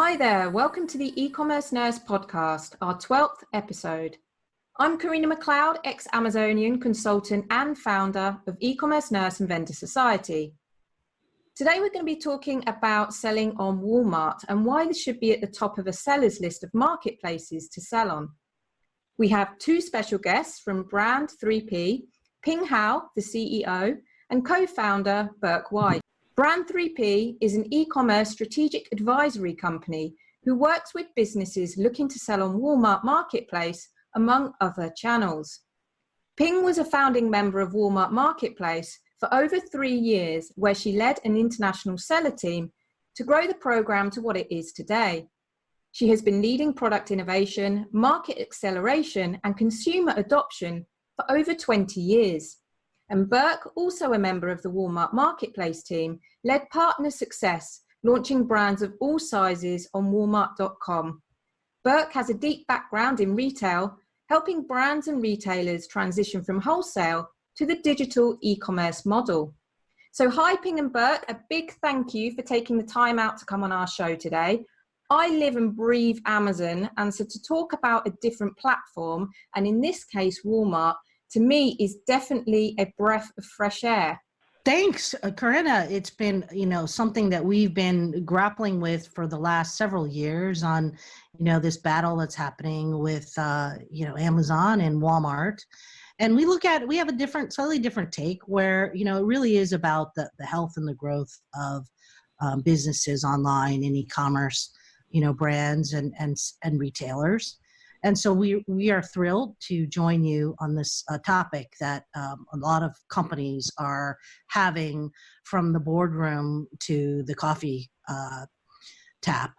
Hi there, welcome to the Ecommerce Nurse Podcast, our 12th episode. I'm Karina McLeod, ex-Amazonian consultant and founder of Ecommerce Nurse and Vendor Society. Today we're going to be talking about selling on Walmart and why this should be at the top of a seller's list of marketplaces to sell on. We have two special guests from Brand 3P, Ping Hao, the CEO, and co-founder Burke White. Brand 3P is an e-commerce strategic advisory company who works with businesses looking to sell on Walmart Marketplace, among other channels. Ping was a founding member of Walmart Marketplace for over 3 years, where she led an international seller team to grow the program to what it is today. She has been leading product innovation, market acceleration, and consumer adoption for over 20 years. And Burke, also a member of the Walmart Marketplace team, led partner success, launching brands of all sizes on Walmart.com. Burke has a deep background in retail, helping brands and retailers transition from wholesale to the digital e-commerce model. So hi, Ping and Burke, a big thank you for taking the time out to come on our show today. I live and breathe Amazon, and so to talk about a different platform, and in this case, Walmart, to me is definitely a breath of fresh air. Thanks, Karina. It's been, something that we've been grappling with for the last several years on, this battle that's happening with, Amazon and Walmart. And we have a slightly different take where, it really is about the health and the growth of businesses online and e-commerce, brands and retailers. And so we are thrilled to join you on this topic that a lot of companies are having, from the boardroom to the coffee tap.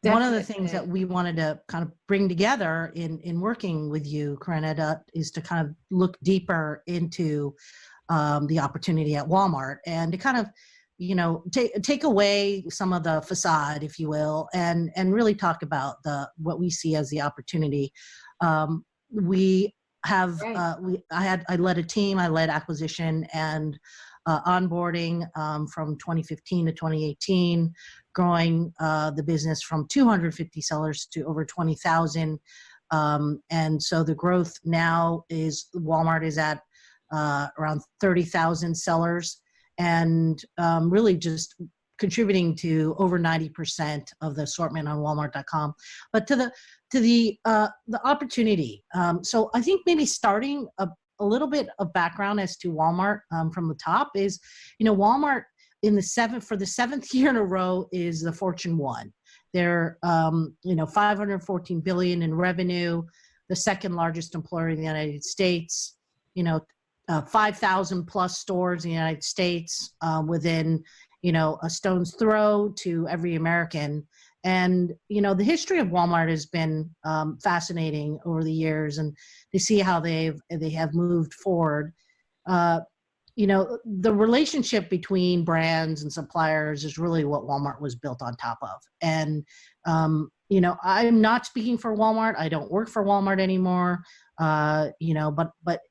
Definitely. One of the things that we wanted to kind of bring together in working with you, Karina, is to kind of look deeper into the opportunity at Walmart and to kind of take away some of the facade, if you will, and really talk about what we see as the opportunity. We have I led a team. I led acquisition and onboarding from 2015 to 2018, growing the business from 250 sellers to over 20,000. And so the growth now is Walmart is at around 30,000 sellers. And really just contributing to over 90% of the assortment on Walmart.com. But to the opportunity. So I think maybe starting a little bit of background as to Walmart from the top is, Walmart for the seventh year in a row is the Fortune 1. They're 514 billion in revenue, the second largest employer in the United States. 5,000 plus stores in the United States, within, a stone's throw to every American. And, the history of Walmart has been fascinating over the years, and to see how they have moved forward. The relationship between brands and suppliers is really what Walmart was built on top of. And, I'm not speaking for Walmart. I don't work for Walmart anymore. But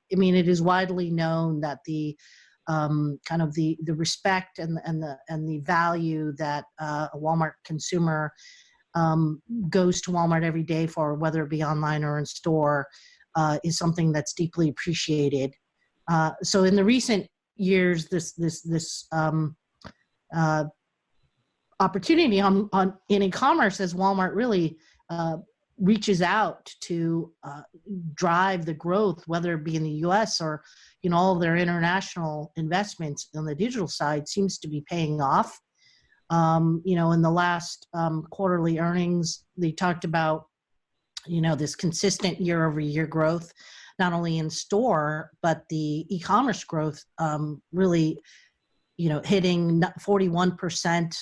it is widely known that the kind of the respect and the value that a Walmart consumer goes to Walmart every day for, whether it be online or in store, is something that's deeply appreciated. So in the recent years, this opportunity in e-commerce, as Walmart really reaches out to drive the growth, whether it be in the U.S. or all of their international investments on the digital side, seems to be paying off. In the last quarterly earnings, they talked about this consistent year-over-year growth, not only in store but the e-commerce growth really hitting 41%.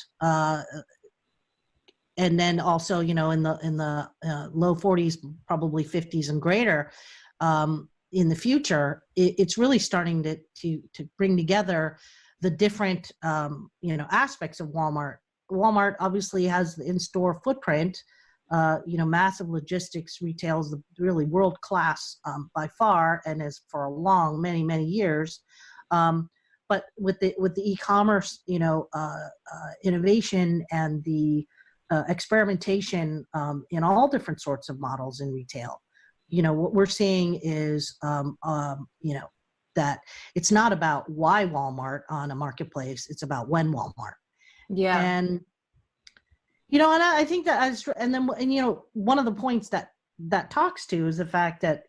And then also, in the low 40s, probably 50s and greater in the future. It's really starting to bring together the different aspects of Walmart. Walmart obviously has the in-store footprint, massive logistics, retails, really world class by far, and has for many years. But with the e-commerce, innovation and the experimentation in all different sorts of models in retail. What we're seeing is, that it's not about why Walmart on a marketplace, it's about when Walmart. Yeah. And, and I think that, one of the points that talks to is the fact that,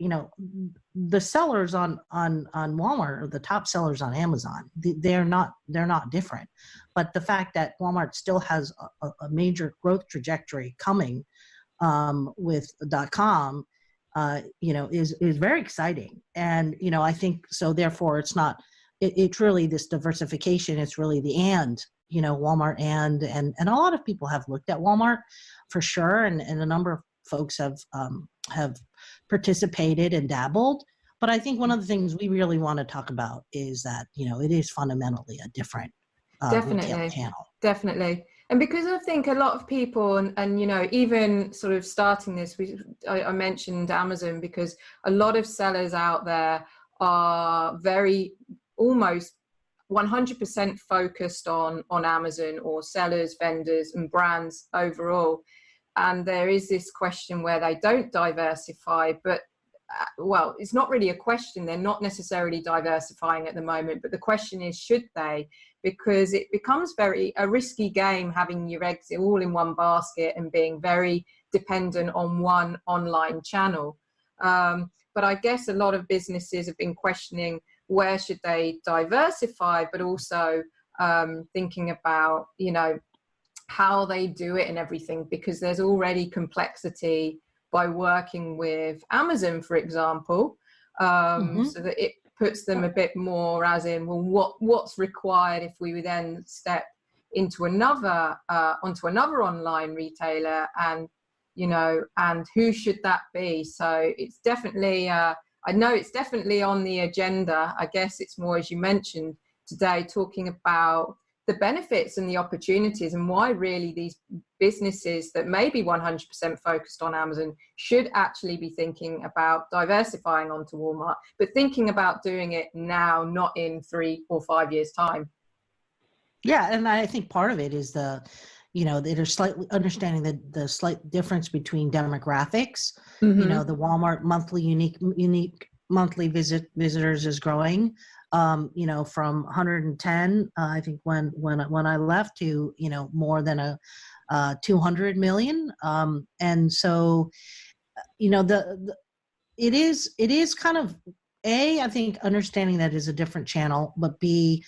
the sellers on Walmart, or the top sellers on Amazon, they're not different. But the fact that Walmart still has a major growth trajectory coming with .com, is very exciting. And, I think so, therefore it's really this diversification. It's really the Walmart and a lot of people have looked at Walmart for sure. And a number of folks have participated and dabbled. But I think one of the things we really want to talk about is that, it is fundamentally a different retail channel. Definitely. And because I think a lot of people, and even sort of starting this, I mentioned Amazon, because a lot of sellers out there are very almost 100% focused on Amazon, or sellers, vendors, and brands overall. And there is this question where they don't diversify, but well, it's not really a question. They're not necessarily diversifying at the moment, but the question is, should they? Because it becomes a risky game having your eggs all in one basket and being very dependent on one online channel. But I guess a lot of businesses have been questioning, where should they diversify, but also thinking about, how they do it and everything, because there's already complexity by working with Amazon, for example, so that it puts them a bit more as in, well, what's required if we would then step into onto another online retailer, and and who should that be? So it's definitely I know it's definitely on the agenda. I guess it's more, as you mentioned today, talking about the benefits and the opportunities, and why really these businesses that may be 100% focused on Amazon should actually be thinking about diversifying onto Walmart, but thinking about doing it now, not in 3 or 5 years' time. Yeah, and I think part of it is they're slightly understanding the slight difference between demographics. Mm-hmm. The Walmart monthly unique monthly visitors is growing. From 110, I think when I left, to more than 200 million, and so it is kind of I think understanding that is a different channel, but B,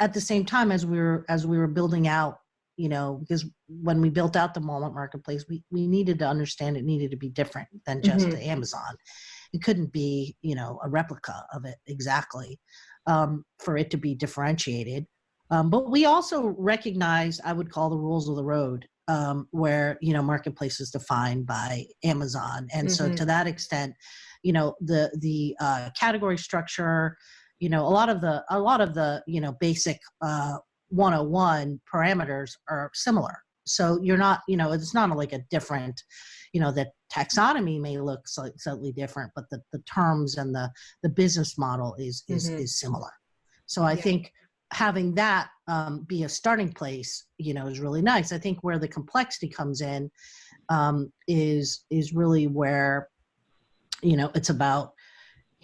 at the same time as we were building out, because when we built out the Walmart marketplace, we needed to understand it needed to be different than just the Amazon. It couldn't be, a replica of it exactly, for it to be differentiated. But we also recognize, I would call the rules of the road, where, marketplace is defined by Amazon. And so to that extent, the category structure, a lot of the, basic 101 parameters are similar. So you're not, it's not like a different, the taxonomy may look slightly different, but the terms and the business model is similar. So I think having that be a starting place, is really nice. I think where the complexity comes in is really where, it's about,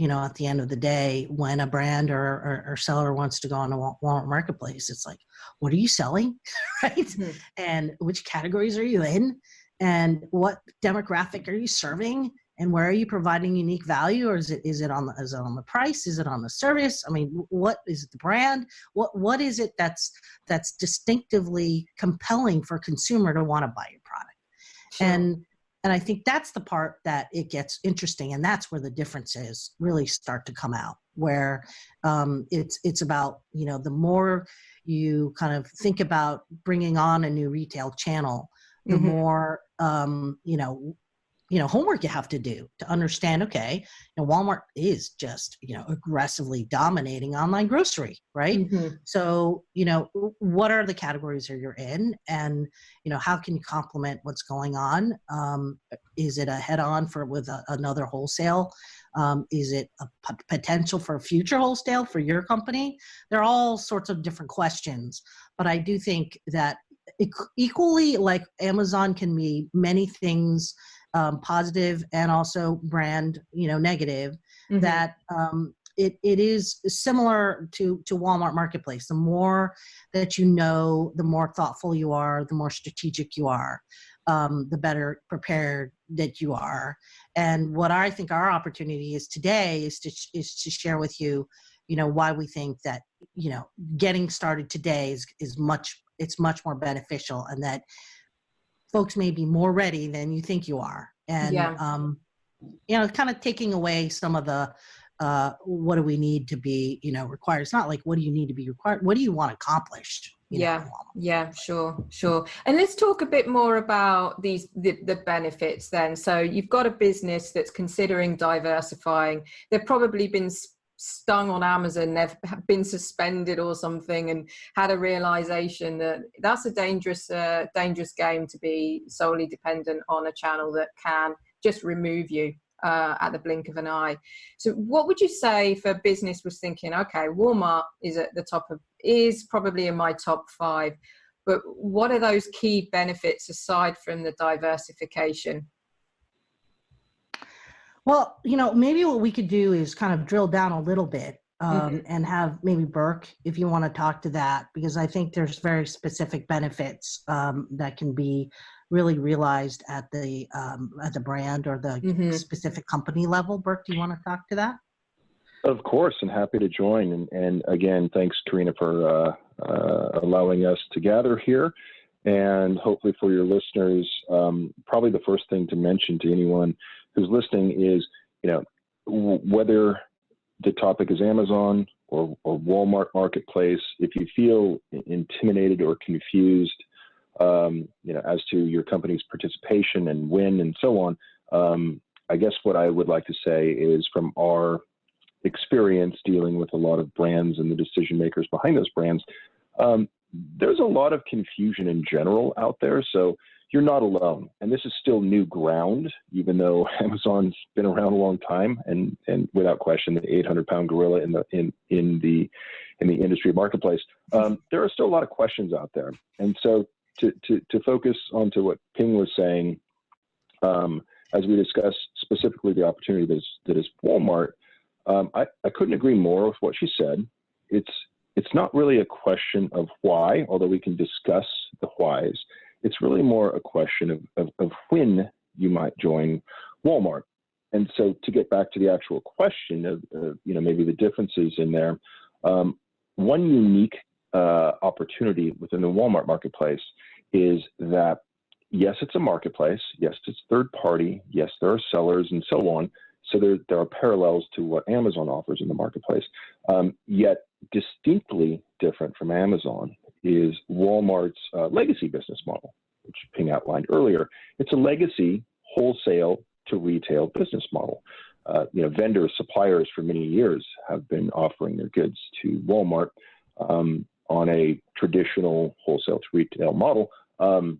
at the end of the day, when a brand or seller wants to go on a Walmart marketplace, it's like, what are you selling, right? And which categories are you in? And what demographic are you serving? And where are you providing unique value? Or is it on the price? Is it on the service? I mean, what is it, the brand? What is it that's distinctively compelling for a consumer to want to buy your product? Sure. And I think that's the part that it gets interesting, and that's where the differences really start to come out, where it's about, the more you kind of think about bringing on a new retail channel, the more, homework you have to do to understand, okay, Walmart is just, aggressively dominating online grocery, right? So, what are the categories that you're in, and, how can you complement what's going on? Is it a head-on with another wholesale? Is it a potential for a future wholesale for your company? There are all sorts of different questions, but I do think that equally, like Amazon can be many things, positive and also brand, negative, that it is similar to Walmart Marketplace. The more that you know, the more thoughtful you are, the more strategic you are, the better prepared that you are. And what I think our opportunity is today is to share with you, why we think that, getting started today is much more beneficial, and that folks may be more ready than you think you are. And, kind of taking away some of the, what do we need to be, required? It's not like, what do you need to be required? What do you want accomplished? Sure. And let's talk a bit more about the benefits then. So you've got a business that's considering diversifying. They've probably been stung on Amazon, they've been suspended or something, and had a realization that that's a dangerous game to be solely dependent on a channel that can just remove you at the blink of an eye. So what would you say if a business was thinking, okay, Walmart is at the top is probably in my top 5, but what are those key benefits aside from the diversification? Well, maybe what we could do is kind of drill down a little bit, and have maybe Burke, if you want to talk to that, because I think there's very specific benefits that can be really realized at the brand or the specific company level. Burke, do you want to talk to that? Of course, and happy to join. And again, thanks, Karina, for allowing us to gather here. And hopefully for your listeners, probably the first thing to mention to anyone who's listening is, whether the topic is Amazon or Walmart Marketplace, if you feel intimidated or confused, as to your company's participation and when and so on, I guess what I would like to say is, from our experience dealing with a lot of brands and the decision makers behind those brands, there's a lot of confusion in general out there. So you're not alone. And this is still new ground, even though Amazon's been around a long time, and without question, the 800-pound gorilla in the industry marketplace. There are still a lot of questions out there. And so to focus onto what Ping was saying, as we discuss specifically the opportunity that is Walmart, I couldn't agree more with what she said. It's not really a question of why, although we can discuss the whys. It's really more a question of when you might join Walmart. And so to get back to the actual question of maybe the differences in there, one unique opportunity within the Walmart marketplace is that, yes, it's a marketplace. Yes, it's third party. Yes, there are sellers and so on. So there are parallels to what Amazon offers in the marketplace. Yet distinctly different from Amazon is Walmart's legacy business model, which Ping outlined earlier. It's a legacy wholesale to retail business model. Vendors, suppliers for many years have been offering their goods to Walmart on a traditional wholesale to retail model. And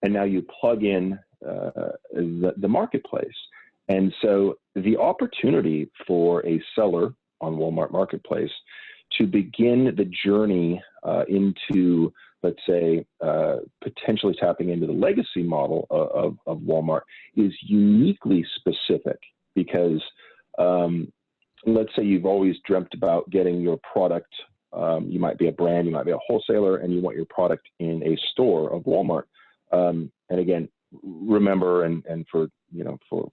now you plug in the marketplace. And so the opportunity for a seller on Walmart Marketplace to begin the journey into, let's say, potentially tapping into the legacy model of Walmart is uniquely specific, because let's say you've always dreamt about getting your product. You might be a brand, you might be a wholesaler, and you want your product in a store of Walmart. And again, remember, and for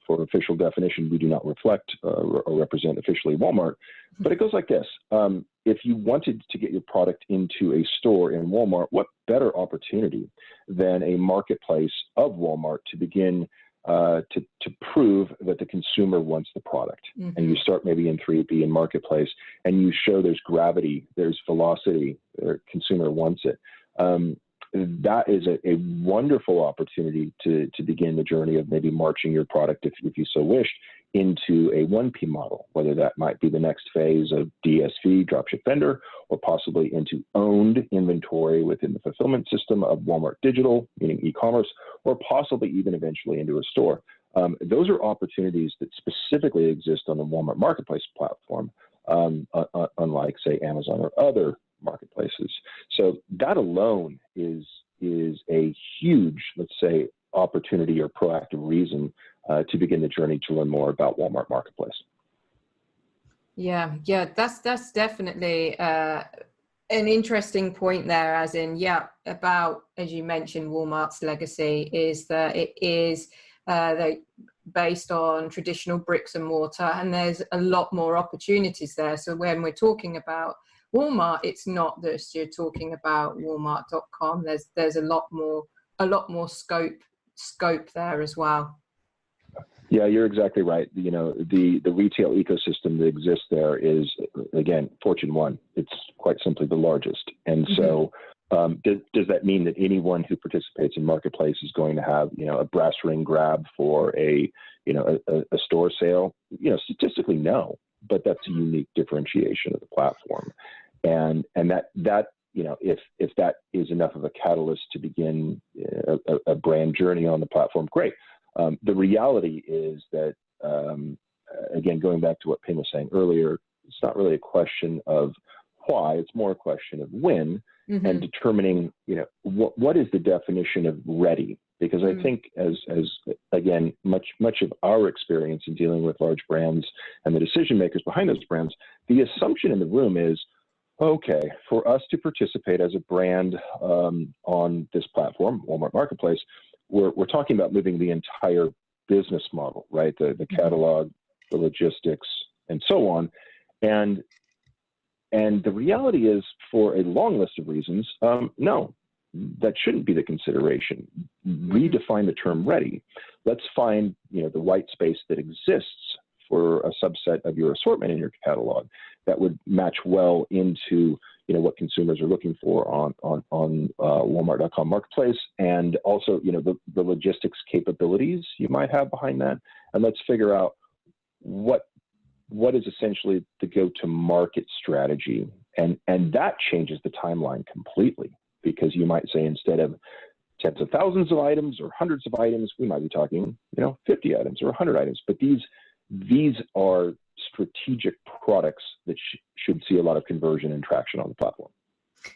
official definition, we do not reflect or represent officially Walmart, but it goes like this. If you wanted to get your product into a store in Walmart, what better opportunity than a marketplace of Walmart to begin to prove that the consumer wants the product? Mm-hmm. And you start maybe in 3B in marketplace, and you show there's gravity, there's velocity, the consumer wants it. That is a wonderful opportunity to begin the journey of maybe marching your product, if you so wished, into a 1P model, whether that might be the next phase of DSV, dropship vendor, or possibly into owned inventory within the fulfillment system of Walmart Digital, meaning e-commerce, or possibly even eventually into a store. Those are opportunities that specifically exist on the Walmart Marketplace platform, unlike, say, Amazon or other marketplaces. So that alone is huge, let's say, opportunity or proactive reason to begin the journey to learn more about Walmart Marketplace. Yeah, that's definitely an interesting point there, as in, about, as you mentioned, Walmart's legacy is that it is based on traditional bricks and mortar, and there's a lot more opportunities there. So when we're talking about Walmart, it's not just you're talking about Walmart.com. There's a lot more scope there as well. Yeah, you're exactly right. You know, the retail ecosystem that exists there is, again, Fortune 1. It's quite simply the largest. And so does that mean that anyone who participates in Marketplace is going to have, you know, a brass ring grab for a store sale? You know, statistically, no, but that's a unique differentiation of the platform. And that you know, if that is enough of a catalyst to begin a brand journey on the platform, great. The reality is that, again, going back to what Pam was saying earlier, it's not really a question of why, it's more a question of when, and determining, you know, what is the definition of ready? Because I think as again, much of our experience in dealing with large brands and the decision makers behind those brands, the assumption in the room is, okay, for us to participate as a brand on this platform, Walmart Marketplace, we're talking about moving the entire business model, right? The catalog, the logistics, and so on. And the reality is, for a long list of reasons, no, that shouldn't be the consideration. Redefine the term ready. Let's find, you know, the white space that exists for a subset of your assortment in your catalog that would match well into, you know, what consumers are looking for on Walmart.com Marketplace, and also, you know, the logistics capabilities you might have behind that. And let's figure out what is essentially the go-to-market strategy. And that changes the timeline completely, because you might say, instead of tens of thousands of items or hundreds of items, we might be talking, you know, 50 items or 100 items. But these are strategic products that should see a lot of conversion and traction on the platform.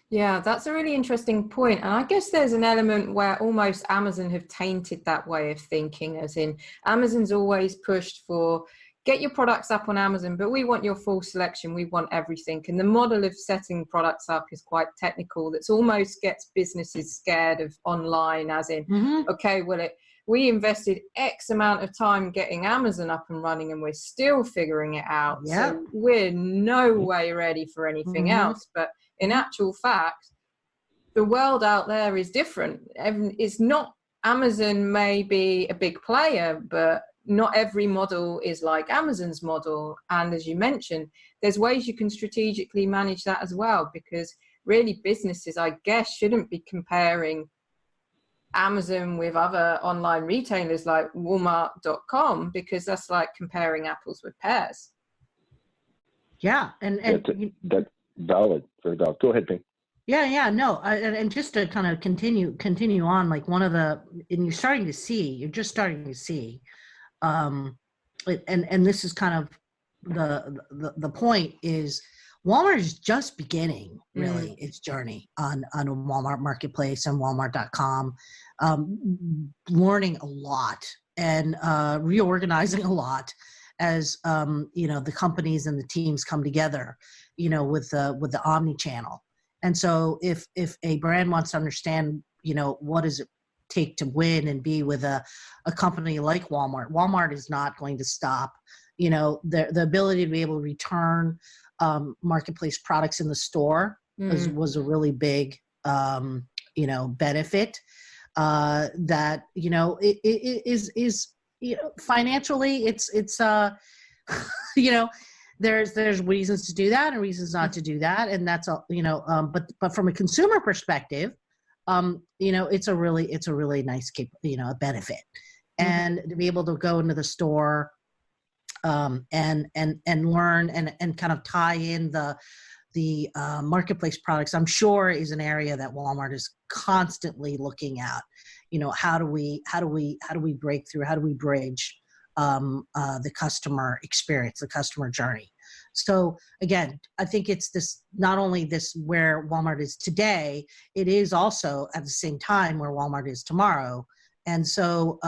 Yeah, that's a really interesting point. And I guess there's an element where almost Amazon have tainted that way of thinking, as in Amazon's always pushed for, get your products up on Amazon, but we want your full selection. We want everything. And the model of setting products up is quite technical. That's almost gets businesses scared of online, as in, okay, well, we invested X amount of time getting Amazon up and running, and we're still figuring it out. Yep. So we're no way ready for anything else. But in actual fact, the world out there is different. It's not, Amazon may be a big player, but not every model is like Amazon's model. And as you mentioned, there's ways you can strategically manage that as well, because really businesses, I guess, shouldn't be comparing Amazon with other online retailers like Walmart.com, because that's like comparing apples with pears. Yeah, and that's valid. Very valid. Go ahead, Ping. Yeah, no, and just to kind of continue on, like and you're starting to see, and this is kind of the point is, Walmart is just beginning really its journey on Walmart Marketplace and Walmart.com, learning a lot and reorganizing a lot as you know, the companies and the teams come together, you know, with the omni-channel. And so if a brand wants to understand, you know, what does it take to win and be with a company like Walmart is not going to stop. You know, the ability to be able to return marketplace products in the store was a really big, you know, benefit that, you know, it is, you know, financially it's you know, there's reasons to do that and reasons not to do that. And that's all, you know, but from a consumer perspective, you know, it's a really nice, you know, a benefit. And to be able to go into the store and learn and kind of tie in the marketplace products, I'm sure is an area that Walmart is constantly looking at. You know, how do we break through? How do we bridge the customer experience, the customer journey? So again, I think it's this, not only this where Walmart is today, it is also at the same time where Walmart is tomorrow. And so,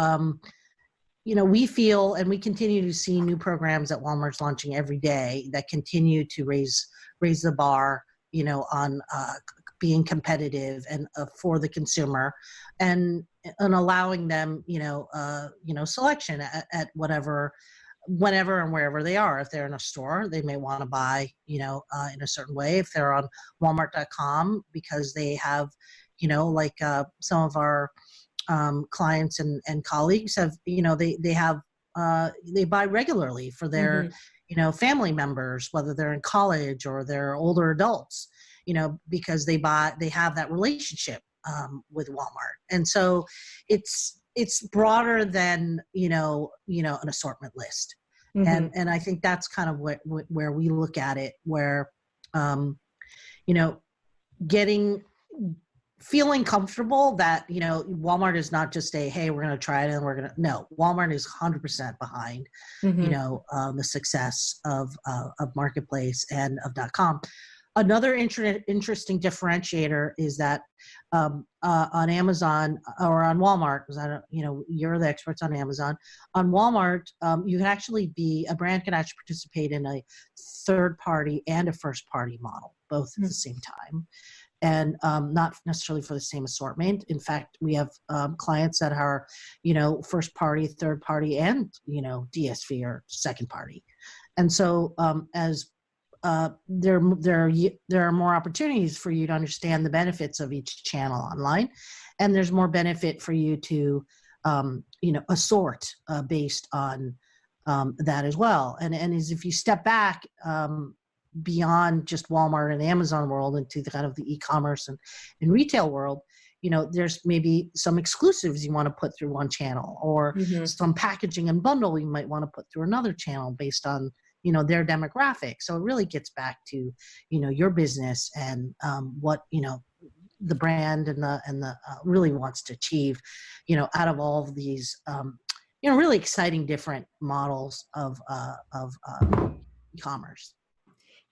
we feel, and we continue to see new programs that Walmart's launching every day that continue to raise the bar, on being competitive and for the consumer, and allowing them, selection at whatever, whenever and wherever they are. If they're in a store, they may want to buy, in a certain way. If they're on Walmart.com, because they have, some of our clients and colleagues have, they have, they buy regularly for their, family members, whether they're in college or they're older adults, because they have that relationship with Walmart. And so it's broader than, an assortment list. And I think that's kind of where we look at it, where, feeling comfortable that, Walmart is not just hey, we're going to try it and no, Walmart is 100% behind, the success of Marketplace and of .com. Another interesting differentiator is that on Amazon or on Walmart, because you're the experts on Amazon. On Walmart, you can actually a brand can actually participate in a third party and a first party model, both at the same time. And not necessarily for the same assortment. In fact, we have clients that are, first party, third party, and, DSV or second party. And so as there are more opportunities for you to understand the benefits of each channel online, and there's more benefit for you to, assort based on that as well. And as if you step back, beyond just Walmart and Amazon world into the kind of the e-commerce and retail world, there's maybe some exclusives you want to put through one channel, or some packaging and bundle you might want to put through another channel based on, their demographic. So it really gets back to, your business and what, the brand and the really wants to achieve, out of all of these, really exciting different models of e-commerce.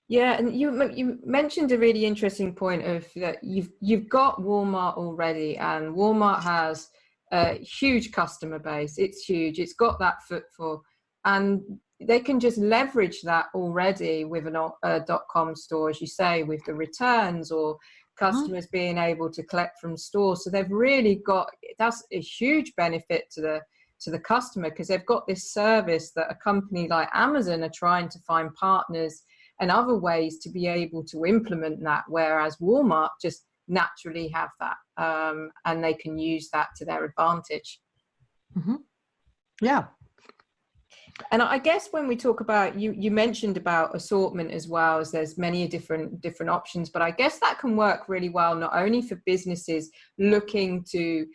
Yeah, and you mentioned a really interesting point of that you've got Walmart already, and Walmart has a huge customer base. It's huge. It's got that footfall, and they can just leverage that already with a .com store, as you say, with the returns or customers being able to collect from stores. So they've really got, that's a huge benefit to the customer, because they've got this service that a company like Amazon are trying to find partners and other ways to be able to implement that, whereas Walmart just naturally have that, and they can use that to their advantage. Yeah. And I guess when we talk about, you mentioned about assortment as well, as there's many different options, but I guess that can work really well, not only for businesses looking to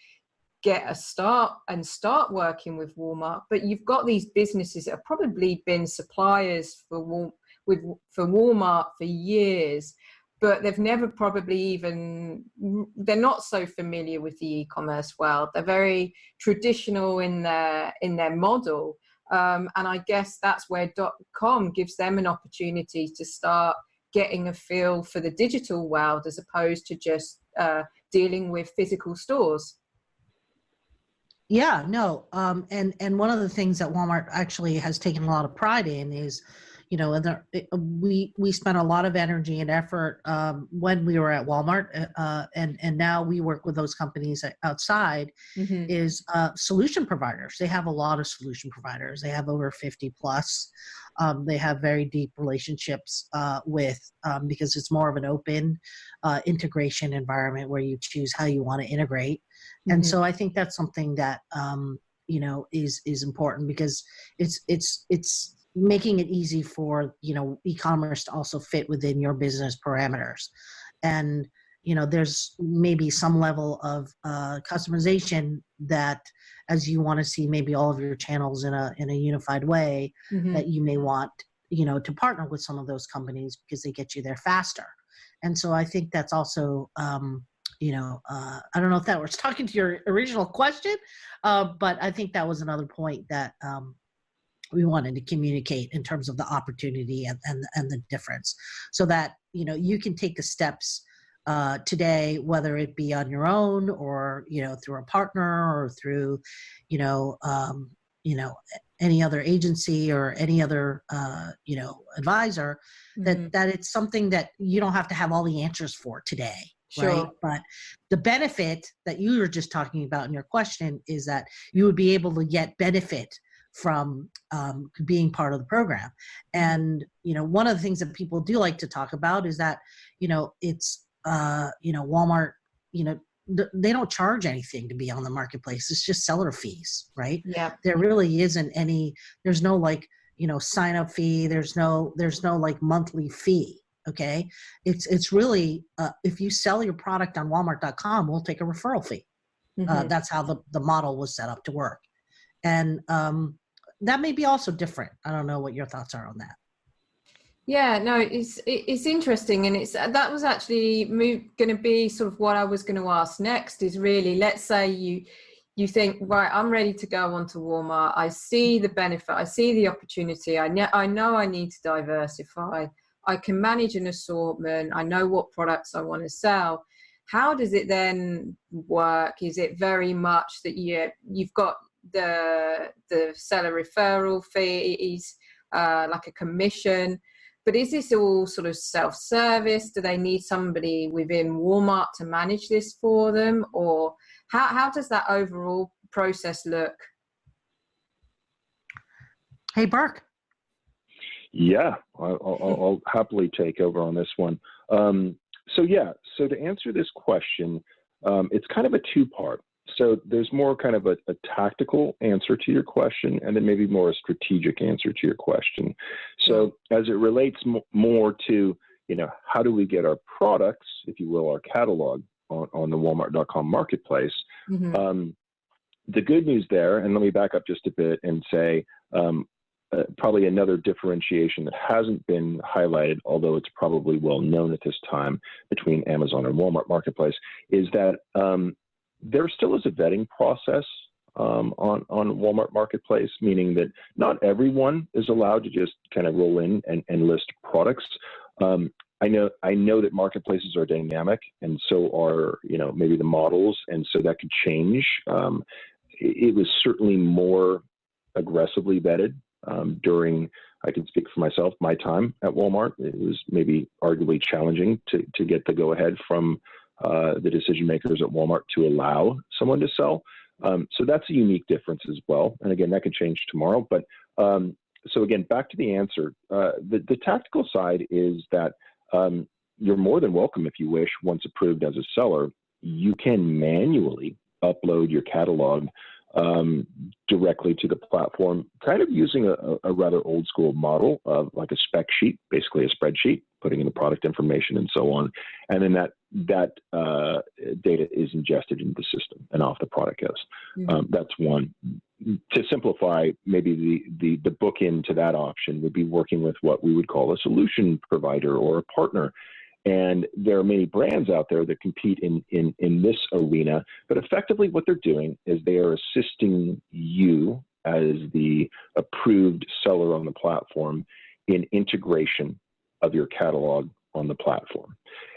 get a start working with Walmart, but you've got these businesses that have probably been suppliers for Walmart for years, but they've never probably they're not so familiar with the e-commerce world. They're very traditional in their model. And I guess that's where .com gives them an opportunity to start getting a feel for the digital world, as opposed to just dealing with physical stores. Yeah, no. And one of the things that Walmart actually has taken a lot of pride in is, we spent a lot of energy and effort when we were at Walmart, and now we work with those companies outside, is solution providers. They have a lot of solution providers. They have over 50 plus. They have very deep relationships with, because it's more of an open integration environment where you choose how you want to integrate. And so I think that's something that, is important, because it's making it easy for, e-commerce to also fit within your business parameters. And, there's maybe some level of customization that, as you want to see maybe all of your channels in a unified way, that you may want, to partner with some of those companies because they get you there faster. And so I think that's also, I don't know if that was talking to your original question, but I think that was another point that, we wanted to communicate in terms of the opportunity and the difference, so that, you know, you can take the steps today, whether it be on your own or, you know, through a partner or through, you know, any other agency or any other, you know, advisor, that it's something that you don't have to have all the answers for today. Sure. Right. But the benefit that you were just talking about in your question is that you would be able to get benefit from being part of the program. And, you know, one of the things that people do like to talk about is that, you know, it's, you know, Walmart, you know, they don't charge anything to be on the marketplace. It's just seller fees, right? Yeah. There really isn't any, there's no like, you know, sign up fee. There's no like monthly fee. Okay. It's really, if you sell your product on Walmart.com, we'll take a referral fee. That's how the model was set up to work. And that may be also different. I don't know what your thoughts are on that. Yeah, no, it's interesting, and that was actually going to be sort of what I was going to ask next. Is really, let's say you think, right, I'm ready to go onto Walmart. I see the benefit, I see the opportunity. I know I need to diversify. I can manage an assortment. I know what products I want to sell. How does it then work? Is it very much that you've got the seller referral fees, like a commission? But is this all sort of self-service? Do they need somebody within Walmart to manage this for them? Or how does that overall process look? Hey, Burke. Yeah, I'll happily take over on this one. So to answer this question, it's kind of a two-part. So there's more kind of a tactical answer to your question, and then maybe more a strategic answer to your question. So as it relates more to, you know, how do we get our products, if you will, our catalog on the Walmart.com marketplace? The good news there, and let me back up just a bit and say, probably another differentiation that hasn't been highlighted, although it's probably well known at this time, between Amazon and Walmart Marketplace, is that there still is a vetting process on Walmart Marketplace, meaning that not everyone is allowed to just kind of roll in and list products. I know that marketplaces are dynamic, and so are, you know, maybe the models, and so that could change. It was certainly more aggressively vetted during, I can speak for myself, my time at Walmart. It was maybe arguably challenging to get the go-ahead from the decision makers at Walmart to allow someone to sell. So that's a unique difference as well. And again, that could change tomorrow. But so again, back to the answer. The tactical side is that you're more than welcome, if you wish, once approved as a seller, you can manually upload your catalog directly to the platform, kind of using a rather old school model of like a spec sheet, basically a spreadsheet, putting in the product information and so on. And then that data is ingested into the system and off the product goes. That's one. To simplify, maybe the bookend to that option would be working with what we would call a solution provider or a partner. And there are many brands out there that compete in this arena, but effectively what they're doing is they are assisting you as the approved seller on the platform in integration of your catalog on the platform.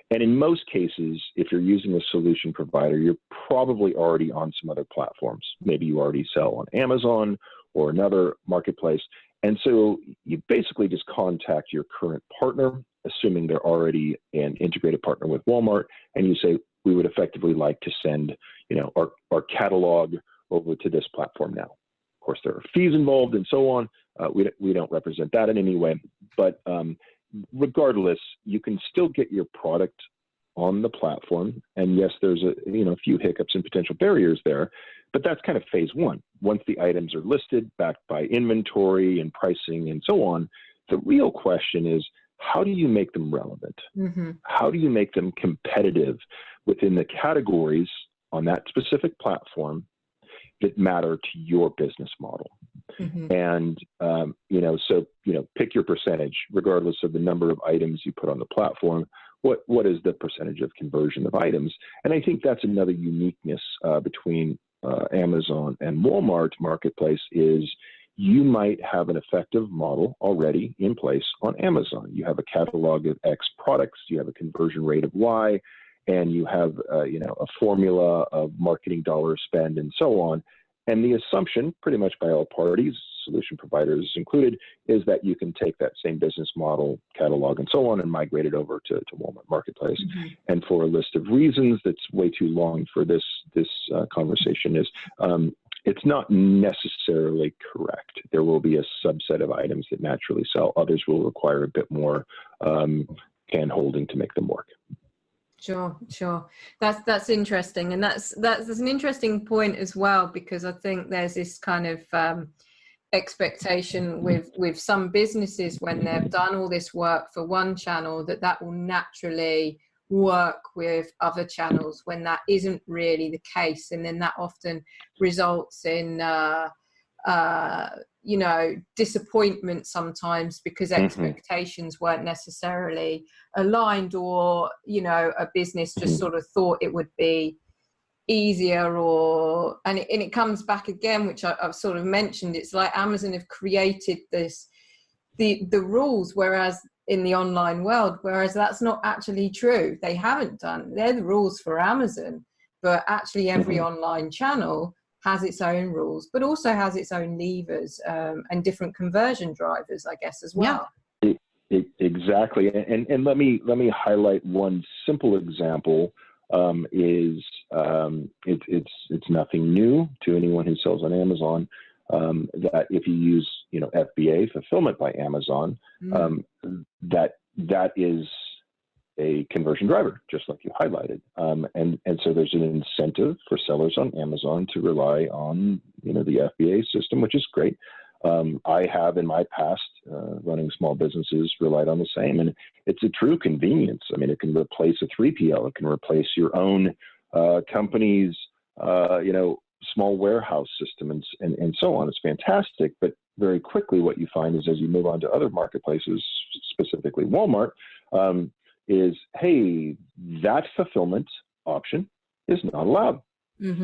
And in most cases, if you're using a solution provider, you're probably already on some other platforms. Maybe you already sell on Amazon or another marketplace. And so you basically just contact your current partner, assuming they're already an integrated partner with Walmart, and you say, we would effectively like to send, you know, our catalog over to this platform now. Of course, there are fees involved and so on. We don't represent that in any way, but regardless, you can still get your product on the platform. And yes, there's a few hiccups and potential barriers there, but that's kind of phase one. Once the items are listed, backed by inventory and pricing and so on, the real question is, how do you make them relevant? How do you make them competitive within the categories on that specific platform that matter to your business model? And, pick your percentage, regardless of the number of items you put on the platform. What is the percentage of conversion of items? And I think that's another uniqueness between Amazon and Walmart Marketplace is you might have an effective model already in place on Amazon. You have a catalog of X products, you have a conversion rate of Y, and you have a formula of marketing dollar spend and so on. And the assumption, pretty much by all parties, solution providers included, is that you can take that same business model, catalog, and so on, and migrate it over to Walmart Marketplace. Mm-hmm. And for a list of reasons that's way too long for this conversation is, it's not necessarily correct. There will be a subset of items that naturally sell. Others will require a bit more hand-holding to make them work. Sure. That's interesting, and that's an interesting point as well, because I think there's this kind of expectation with some businesses when they've done all this work for one channel that will naturally work with other channels, when that isn't really the case, and then that often results in disappointment sometimes because expectations weren't necessarily aligned, or a business just sort of thought it would be easier, and it comes back again, which I've sort of mentioned. It's like Amazon have created the rules, whereas in the online world, whereas that's not actually true. They haven't done. They're the rules for Amazon, but actually every online channel has its own rules, but also has its own levers and different conversion drivers, I guess, as well. Yeah. Exactly. And let me highlight one simple example. It's nothing new to anyone who sells on Amazon. That if you use FBA, fulfillment by Amazon, that is a conversion driver, just like you highlighted. And so there's an incentive for sellers on Amazon to rely on the FBA system, which is great. I have in my past, running small businesses, relied on the same, and it's a true convenience. I mean, it can replace a 3PL, it can replace your own company's small warehouse system and so on. It's fantastic, but very quickly what you find is as you move on to other marketplaces, specifically Walmart, is, hey, that fulfillment option is not allowed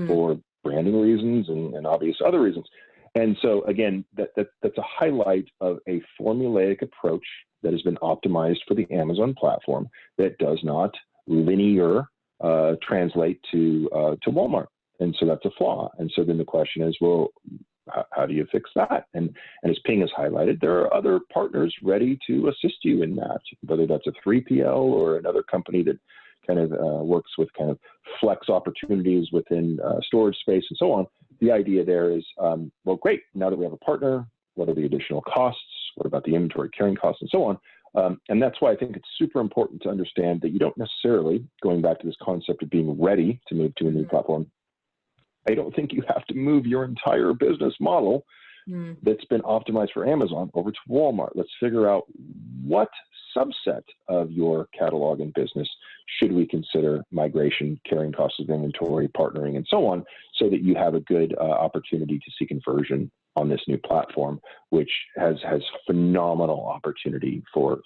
for branding reasons and obvious other reasons. And so again, that's a highlight of a formulaic approach that has been optimized for the Amazon platform that does not linear translate to Walmart. And so that's a flaw. And so then the question is, well, how do you fix that? And as Ping has highlighted, there are other partners ready to assist you in that, whether that's a 3PL or another company that kind of works with kind of flex opportunities within storage space and so on. The idea there is, well, great. Now that we have a partner, what are the additional costs? What about the inventory carrying costs and so on? And that's why I think it's super important to understand that you don't necessarily, going back to this concept of being ready to move to a new platform, I don't think you have to move your entire business model that's been optimized for Amazon over to Walmart. Let's figure out what subset of your catalog and business should we consider migration, carrying costs of inventory, partnering, and so on, so that you have a good opportunity to see conversion on this new platform, which has phenomenal opportunity for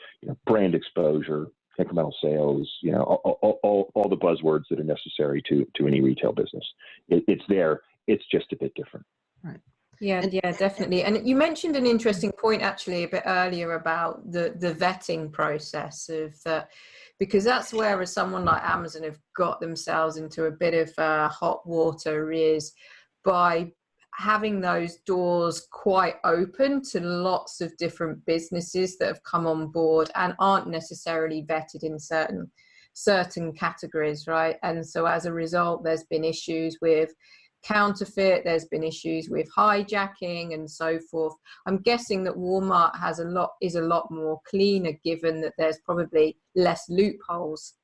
brand exposure, incremental sales, all the buzzwords that are necessary to any retail business. It's there. It's just a bit different. Right. Yeah, definitely. And you mentioned an interesting point actually a bit earlier about the vetting process of that, because that's where someone like Amazon have got themselves into a bit of hot water, is by having those doors quite open to lots of different businesses that have come on board and aren't necessarily vetted in certain categories, right? And so as a result, there's been issues with counterfeit, there's been issues with hijacking and so forth. I'm guessing that Walmart is a lot more cleaner, given that there's probably less loopholes.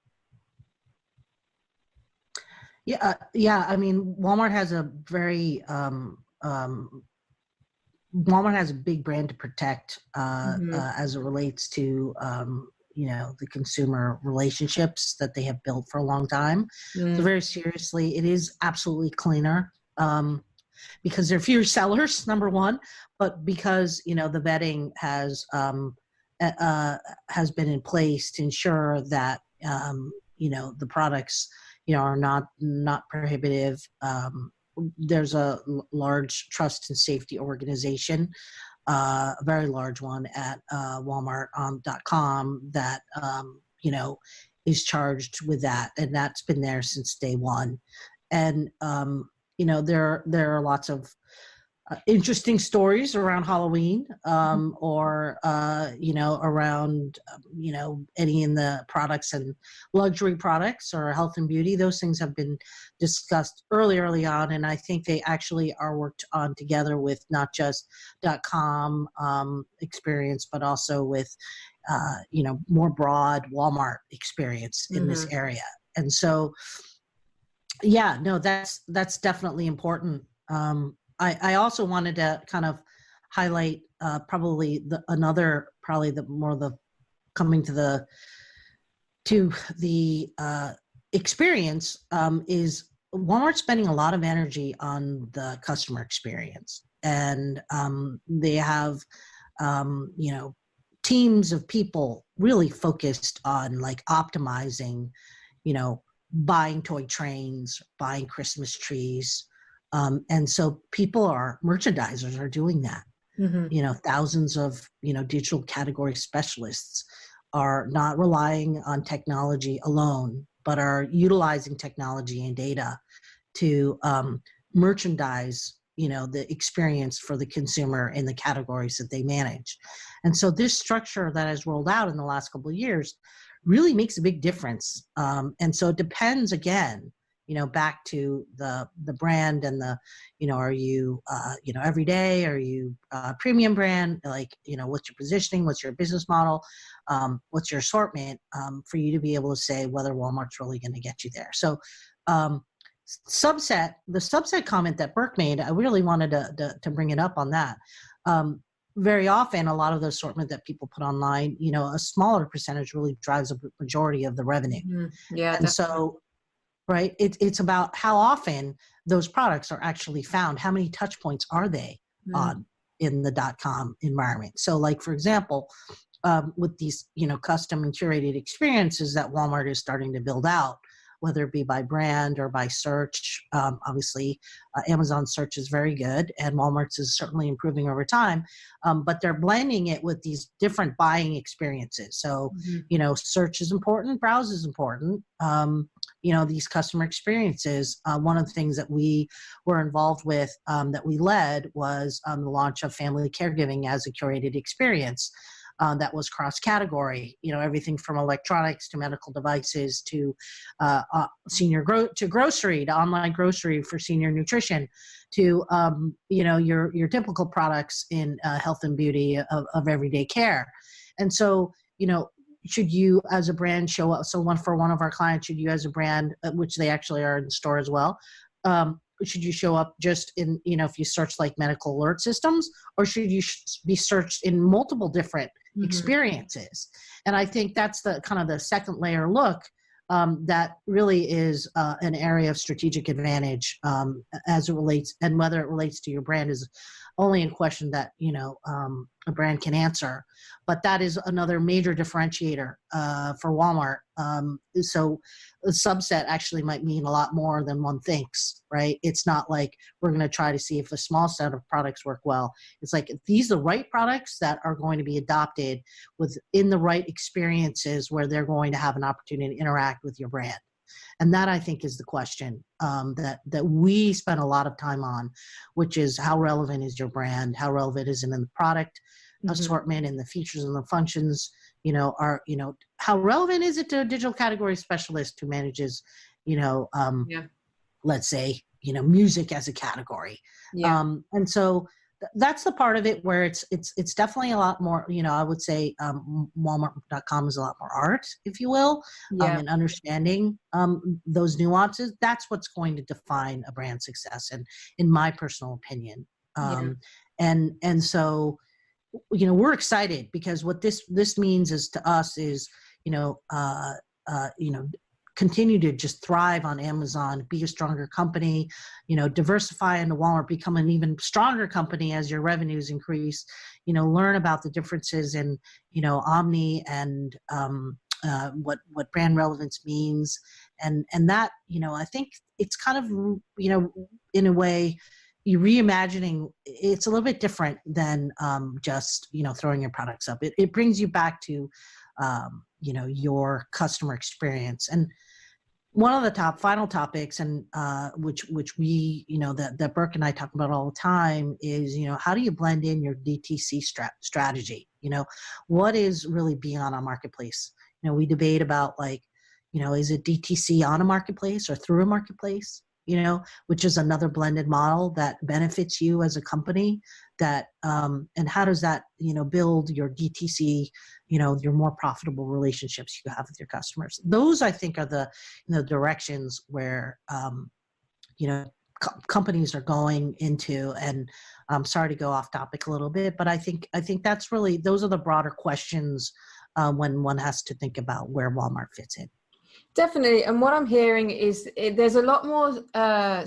Yeah. I mean, Walmart has a very Walmart has a big brand to protect as it relates to the consumer relationships that they have built for a long time. So very seriously, it is absolutely cleaner because there are fewer sellers, number one, but because the vetting has been in place to ensure that the products are not prohibitive, there's a large trust and safety organization, a very large one at Walmart.com that, is charged with that. And that's been there since day one. And, there are lots of interesting stories around Halloween, or around any in the products and luxury products or health and beauty. Those things have been discussed early on, and I think they actually are worked on together with not just .com experience, but also with more broad Walmart experience in this area. And so, yeah, no, that's definitely important. I also wanted to kind of highlight coming to the experience is Walmart spending a lot of energy on the customer experience, and they have teams of people really focused on like optimizing, buying toy trains, buying Christmas trees. And so merchandisers are doing that. Thousands of, digital category specialists are not relying on technology alone, but are utilizing technology and data to merchandise, the experience for the consumer in the categories that they manage. And so this structure that has rolled out in the last couple of years really makes a big difference. And so it depends, again, back to the brand and are you, everyday? Are you a premium brand? Like, what's your positioning? What's your business model? What's your assortment? For you to be able to say whether Walmart's really going to get you there. So, the subset comment that Burke made, I really wanted to bring it up on that. Very often, a lot of the assortment that people put online, a smaller percentage really drives a majority of the revenue. Yeah. And so, right, it's about how often those products are actually found. How many touch points are they on in the .com environment? So, like, for example, with these, custom and curated experiences that Walmart is starting to build out, whether it be by brand or by search. Obviously, Amazon search is very good, and Walmart's is certainly improving over time, but they're blending it with these different buying experiences. So, search is important, browse is important. These customer experiences, one of the things that we were involved with, that we led, was the launch of family caregiving as a curated experience. That was cross-category, everything from electronics to medical devices to grocery, to online grocery for senior nutrition, to your typical products in health and beauty of everyday care. And so, should you as a brand show up? So for one of our clients, should you as a brand, which they actually are in the store as well, should you show up just in, if you search like medical alert systems, or should you be searched in multiple different experiences? And I think that's the kind of the second layer look that really is an area of strategic advantage as it relates, and whether it relates to your brand is only a question that, a brand can answer. But that is another major differentiator for Walmart. So a subset actually might mean a lot more than one thinks, right? It's not like we're going to try to see if a small set of products work well. It's like, these are the right products that are going to be adopted within the right experiences where they're going to have an opportunity to interact with your brand. And that, I think, is the question that we spend a lot of time on, which is, how relevant is your brand? How relevant is it in the product assortment and the features and the functions? How relevant is it to a digital category specialist who manages, let's say, music as a category? And so that's the part of it where it's definitely a lot more, I would say Walmart.com is a lot more art, if you will, and understanding those nuances. That's what's going to define a brand success, and in my personal opinion. And so, we're excited, because what this means is to us is, continue to just thrive on Amazon, be a stronger company, diversify into Walmart, become an even stronger company as your revenues increase, learn about the differences in, omni and what brand relevance means, and that, I think it's kind of, in a way, you reimagining. It's a little bit different than just throwing your products up. It brings you back to your customer experience. And one of the final topics, and which we that Burke and I talk about all the time, is how do you blend in your DTC strategy? What is really beyond a marketplace? We debate about, is it DTC on a marketplace or through a marketplace? Which is another blended model that benefits you as a company. That and how does that build your DTC, your more profitable relationships you have with your customers? Those, I think, are the directions where companies are going into. And I'm sorry to go off topic a little bit, but I think that's really, those are the broader questions when one has to think about where Walmart fits in. Definitely. And what I'm hearing is there's a lot more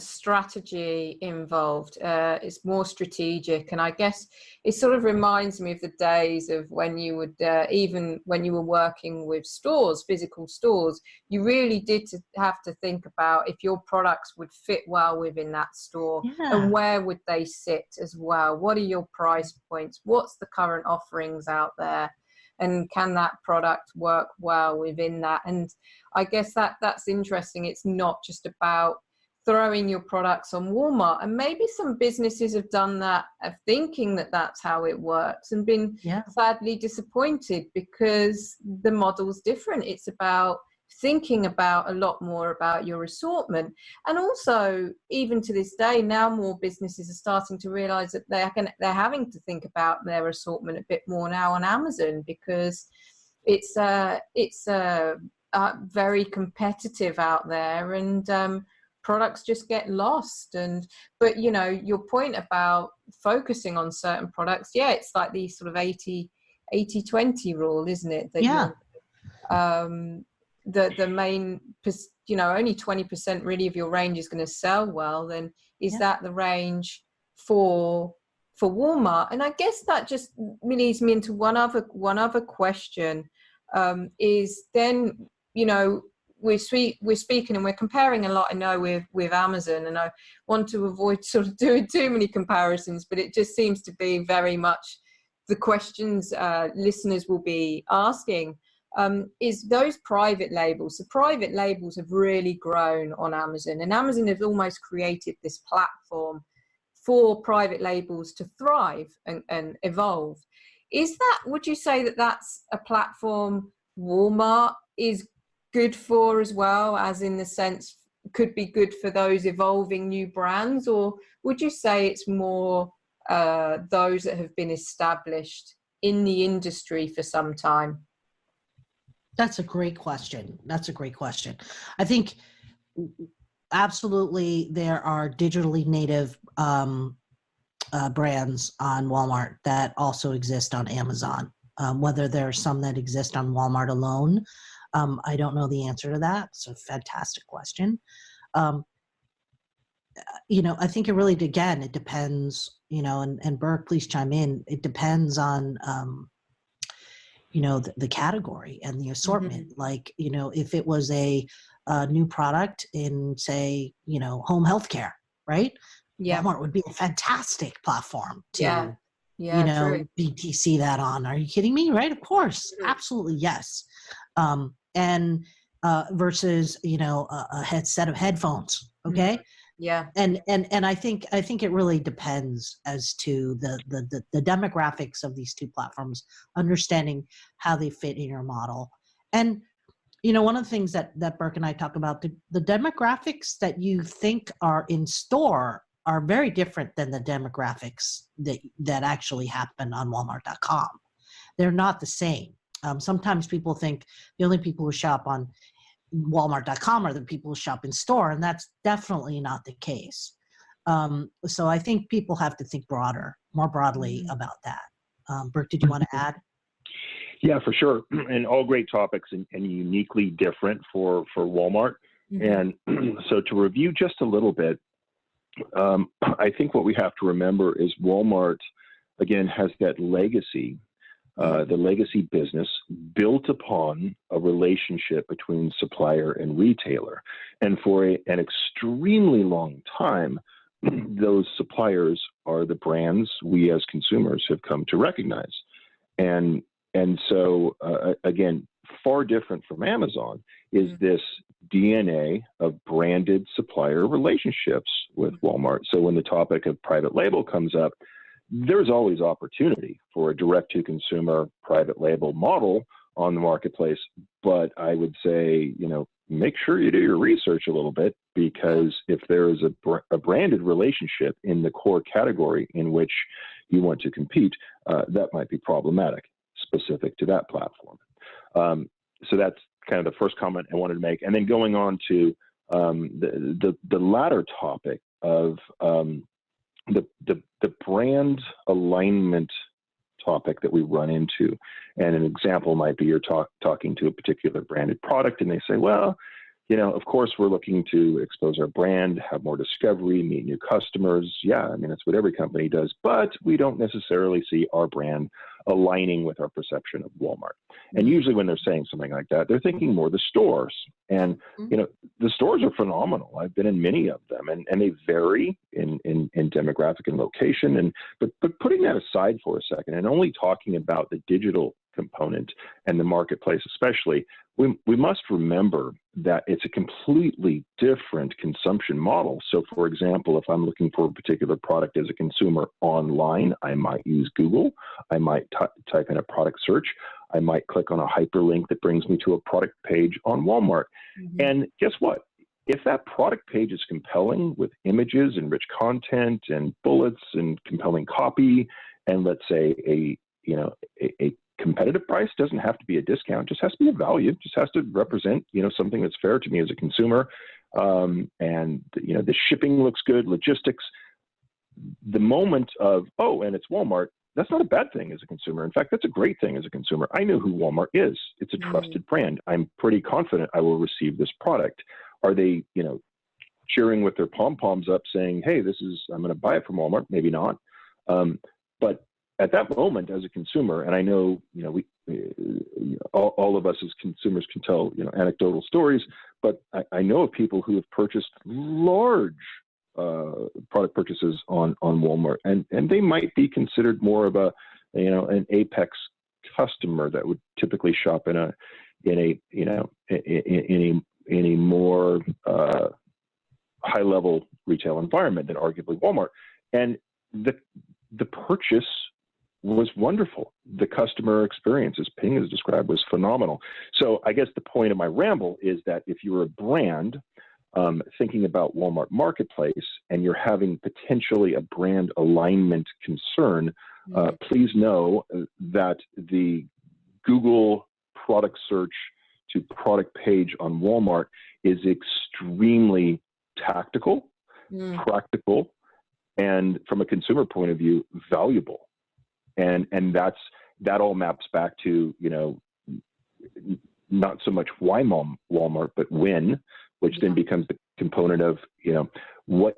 strategy involved. It's more strategic. And I guess it sort of reminds me of the days of when you would, even when you were working with stores, physical stores, you really did have to think about if your products would fit well within that store. Yeah. And where would they sit as well? What are your price points? What's the current offerings out there? And can that product work well within that? And I guess that's interesting. It's not just about throwing your products on Walmart. And maybe some businesses have done that, of thinking that that's how it works, and been sadly disappointed because the model's different. It's about thinking about a lot more about your assortment. And also, even to this day, now more businesses are starting to realize that they're having to think about their assortment a bit more now on Amazon, because it's very competitive out there, and products just get lost. But your point about focusing on certain products, it's like the sort of 80-20 rule, isn't it? That the main, only 20% really of your range is going to sell well, then is that the range for Walmart? And I guess that just leads me into one other question, is then, we're speaking and we're comparing a lot, I know, with Amazon, and I want to avoid sort of doing too many comparisons, but it just seems to be very much the questions listeners will be asking. Is those private labels. So private labels have really grown on Amazon, and Amazon has almost created this platform for private labels to thrive and evolve. Would you say that that's a platform Walmart is good for as well, as in the sense could be good for those evolving new brands? Or would you say it's more those that have been established in the industry for some time? That's a great question. I think absolutely there are digitally native brands on Walmart that also exist on Amazon. Whether there are some that exist on Walmart alone, I don't know the answer to that. It's a fantastic question. I think it really, again, it depends, and Burke, please chime in. It depends on, the category and the assortment. Mm-hmm. Like, if it was a new product in, say, home healthcare, right? Yeah. Walmart would be a fantastic platform to, BTC that on. Are you kidding me? Right? Of course. Mm-hmm. Absolutely. Yes. And versus, a set of headphones. Okay. Mm-hmm. Yeah. And I think it really depends as to the demographics of these two platforms, understanding how they fit in your model. And, one of the things that Burke and I talk about, the demographics that you think are in store are very different than the demographics that actually happen on Walmart.com. They're not the same. Sometimes people think the only people who shop on Walmart.com are the people who shop in store, and that's definitely not the case. So I think people have to think more broadly about that. Burke, did you want to add? Yeah, for sure. And all great topics and uniquely different for Walmart. Mm-hmm. And so to review just a little bit, I think what we have to remember is Walmart, again, has that legacy the legacy business built upon a relationship between supplier and retailer. And for an extremely long time, those suppliers are the brands we as consumers have come to recognize. And so, again, far different from Amazon is this DNA of branded supplier relationships with Walmart. So when the topic of private label comes up, there's always opportunity for a direct-to-consumer private label model on the marketplace. But I would say, make sure you do your research a little bit, because if there is a branded relationship in the core category in which you want to compete, that might be problematic specific to that platform. So that's kind of the first comment I wanted to make. And then going on to the latter topic of the brand alignment topic that we run into. And an example might be you're talking to a particular branded product and they say, well, of course we're looking to expose our brand, have more discovery, meet new customers. Yeah, I mean, that's what every company does, but we don't necessarily see our brand aligning with our perception of Walmart. And usually when they're saying something like that, they're thinking more the stores. And, the stores are phenomenal. I've been in many of them, and they vary in demographic and location. But putting that aside for a second and only talking about the digital component and the marketplace especially, we must remember that it's a completely different consumption model. So for example, if I'm looking for a particular product as a consumer online, I might use Google. I might type in a product search. I might click on a hyperlink that brings me to a product page on Walmart. And guess what? If that product page is compelling with images and rich content and bullets and compelling copy, and let's say a competitive price, doesn't have to be a discount, just has to be a value, just has to represent, something that's fair to me as a consumer. And, the shipping looks good, logistics, the moment of, oh, and it's Walmart, that's not a bad thing as a consumer. In fact, that's a great thing as a consumer. I know who Walmart is. It's a trusted brand. I'm pretty confident I will receive this product. Are they, cheering with their pom-poms up saying, hey, I'm going to buy it from Walmart? Maybe not. But at that moment as a consumer, and I know, all of us as consumers can tell, anecdotal stories, but I know of people who have purchased large product purchases on Walmart, and they might be considered more of an apex customer that would typically shop in a more high level retail environment than arguably Walmart. And the purchase was wonderful. The customer experience, as Ping has described, was phenomenal. So I guess the point of my ramble is that if you're a brand thinking about Walmart Marketplace and you're having potentially a brand alignment concern, please know that the Google product search to product page on Walmart is extremely tactical, practical, and from a consumer point of view, valuable. And that all maps back to, not so much why Walmart, but when, which then becomes the component of,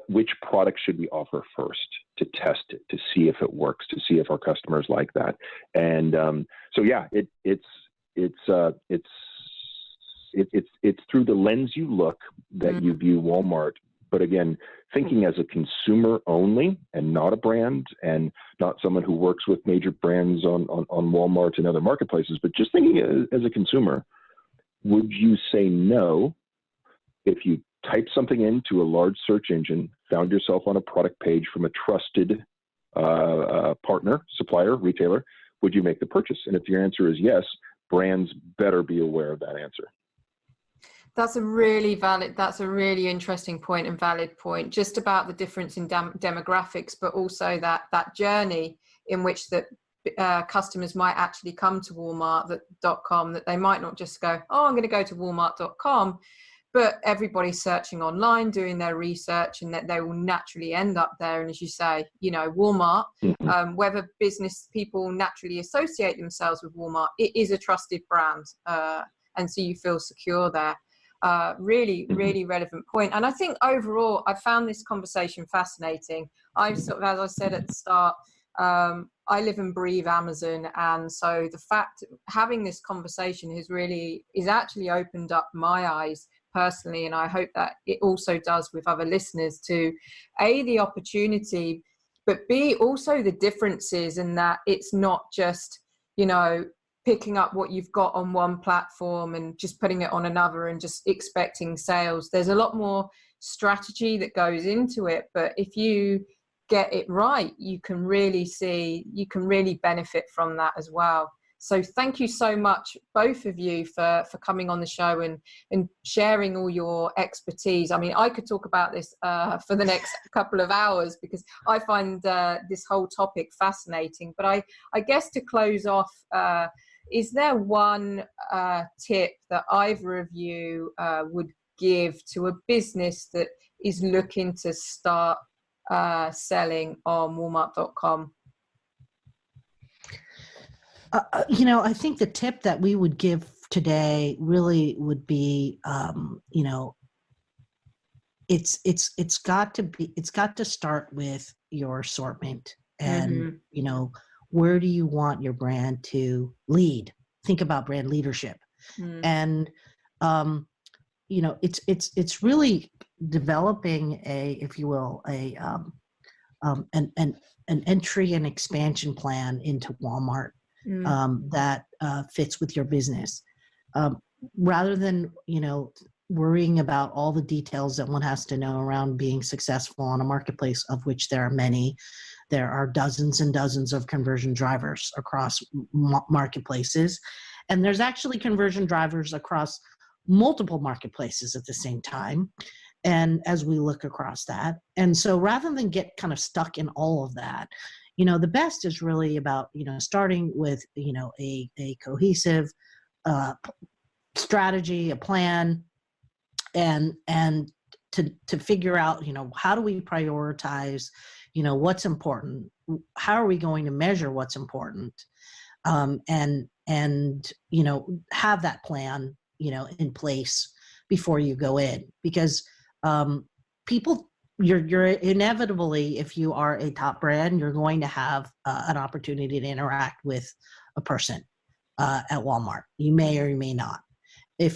which product should we offer first to test it, to see if it works, to see if our customers like that. And so, yeah, it's through the lens you look that you view Walmart. But again, thinking as a consumer only and not a brand and not someone who works with major brands on Walmart and other marketplaces, but just thinking as a consumer, would you say no if you type something into a large search engine, found yourself on a product page from a trusted partner, supplier, retailer, would you make the purchase? And if your answer is yes, brands better be aware of that answer. That's a really interesting point and valid point, just about the difference in demographics, but also that journey in which that customers might actually come to Walmart.com, that they might not just go, oh, I'm going to go to Walmart.com, but everybody's searching online, doing their research, and that they will naturally end up there. And as you say, Walmart, whether business people naturally associate themselves with Walmart, it is a trusted brand. And so you feel secure there. Really relevant point. And I think overall, I found this conversation fascinating. I've sort of, as I said at the start, I live and breathe Amazon, and so the fact having this conversation is actually opened up my eyes personally, and I hope that it also does with other listeners, to A, the opportunity, but B, also the differences, in that it's not just, you know, picking up what you've got on one platform and just putting it on another and just expecting sales. There's a lot more strategy that goes into it, but if you get it right, you can really benefit from that as well. So thank you so much, both of you, for coming on the show and sharing all your expertise. I mean, I could talk about this for the next couple of hours, because I find this whole topic fascinating. But I guess to close off, is there one tip that either of you would give to a business that is looking to start selling on Walmart.com? I think the tip that we would give today really would be, it's got to start with your assortment, and where do you want your brand to lead? Think about brand leadership, and it's really developing if you will, an entry and expansion plan into Walmart that fits with your business, rather than worrying about all the details that one has to know around being successful on a marketplace, of which there are many. There are dozens and dozens of conversion drivers across marketplaces, and there's actually conversion drivers across multiple marketplaces at the same time. And as we look across that, and so rather than get kind of stuck in all of that, the best is really about starting with a cohesive strategy, a plan, and to figure out how do we prioritize what's important, how are we going to measure what's important, and have that plan in place before you go in, because you're inevitably, if you are a top brand, you're going to have an opportunity to interact with a person at Walmart. You may or you may not. But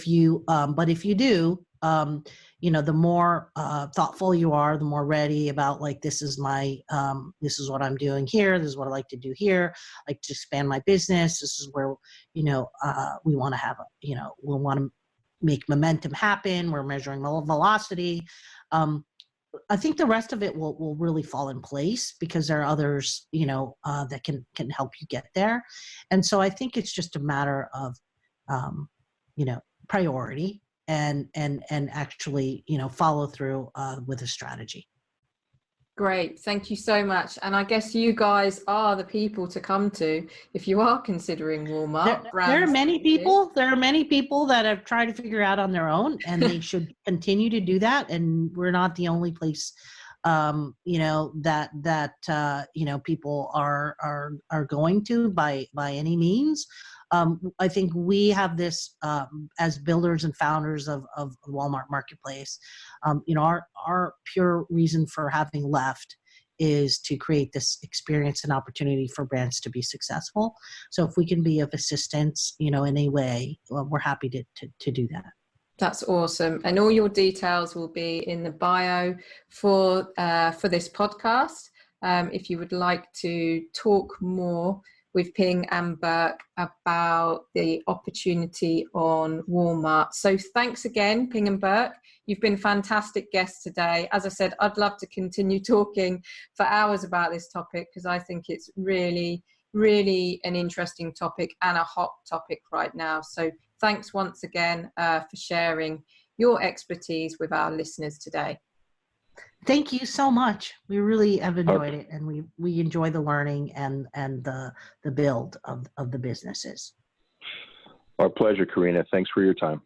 if you do, the more thoughtful you are, the more ready about, like, this is what I'm doing here. This is what I like to do here. I like to expand my business. This is where, we want to have, we want to make momentum happen. We're measuring velocity. I think the rest of it will really fall in place, because there are others, that can help you get there. And so I think it's just a matter of, priority and actually, follow through with a strategy. Great. Thank you so much. And I guess you guys are the people to come to if you are considering Walmart. There are many people that have tried to figure out on their own, and they should continue to do that. And we're not the only place, that people are going to by any means. I think we have this as builders and founders of Walmart Marketplace. Our pure reason for having left is to create this experience and opportunity for brands to be successful. So if we can be of assistance, in any way, we're happy to do that. That's awesome. And all your details will be in the bio for this podcast. If you would like to talk more with Ping and Burke about the opportunity on Walmart. So thanks again, Ping and Burke. You've been fantastic guests today. As I said, I'd love to continue talking for hours about this topic, because I think it's really, really an interesting topic and a hot topic right now. So thanks once again for sharing your expertise with our listeners today. Thank you so much. We really have enjoyed it, and we enjoy the learning and the build of the businesses. Our pleasure, Karina. Thanks for your time.